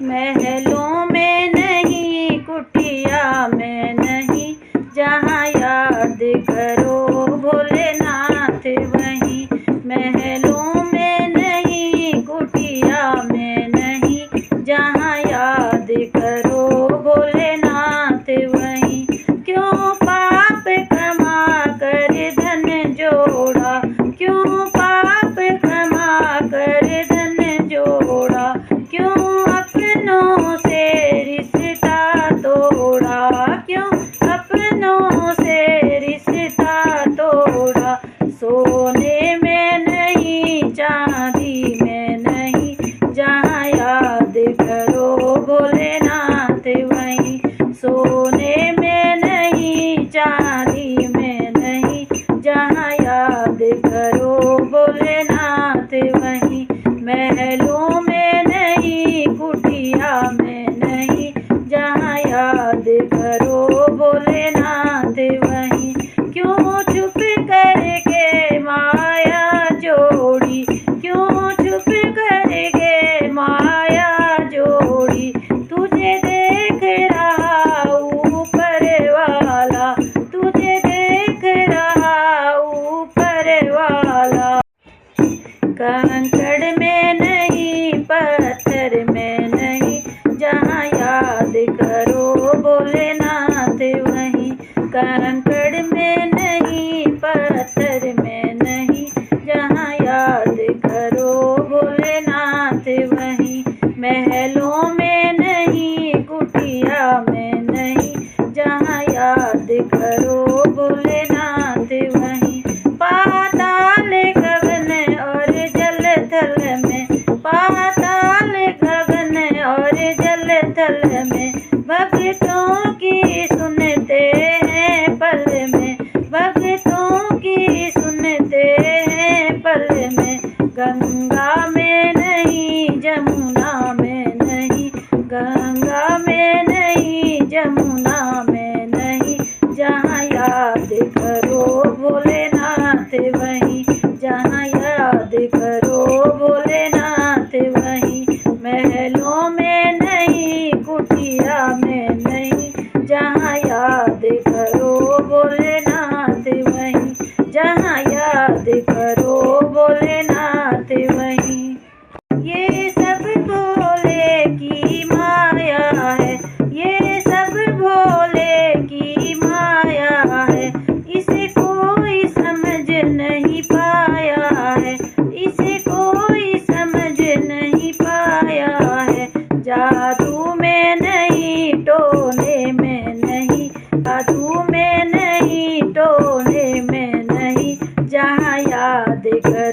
महलों में नहीं, कुटिया में नहीं, जहाँ याद करो भोलेनाथ वहीं। महलों में नहीं, कुटिया में नहीं, जहाँ याद करो भोलेनाथ वहीं। क्यों पाप कमा कर धन जोड़ा, क्यों पाप कमा कर धन जोड़ा, क्यों अपनों से रिश्ता तोड़ा, क्यों अपनों से रिश्ता तोड़ा। सोने में नहीं, चांदी में नहीं, जहाँ याद करो भोलेनाथ वहीं। सोने में नहीं, चांदी में नहीं, जहाँ याद करो भोलेनाथ वहीं। महलों में नहीं, कुटिया में नहीं, जहाँ याद करो भोलेनाथ वहीं। क्यों चुप करके माया जोड़ी, क्यों चुप करके माया जोड़ी। तुझे देख रहा ऊपर वाला, तुझे देख रहा ऊपर वाला। कंकड़ में नहीं, पत्थर में नहीं, जहाँ याद करो भोलेनाथ वहीं। कंकड़ में नहीं, पत्थर में नहीं, जहाँ याद करो भोलेनाथ वहीं। महलों में नहीं, कुटिया में नहीं, जहाँ याद करो भोलेनाथ वहीं। पाताल गगन और जल थल में, पाताल गगन और जल थल में, भक्तों की सुनते हैं पल में, भक्तों की सुनते हैं पल में। गंगा में नहीं, जमुना में नहीं, गंगा में नहीं, जमुना में नहीं, जहाँ याद करो भोलेनाथ वहीं, जहाँ याद करो भोलेनाथ वहीं। महलों में नहीं, कुटिया में नहीं, जहाँ याद करो भोलेनाथ वहीं, जहाँ याद करो भोलेनाथ वहीं। ये सब भोले की माया है, ये सब भोले की माया है। इसे कोई समझ नहीं पाया है, इसे कोई समझ नहीं पाया है। जादू में नहीं, टोने में नहीं, जादू में नहीं, टोने में नहीं, जहाँ याद कर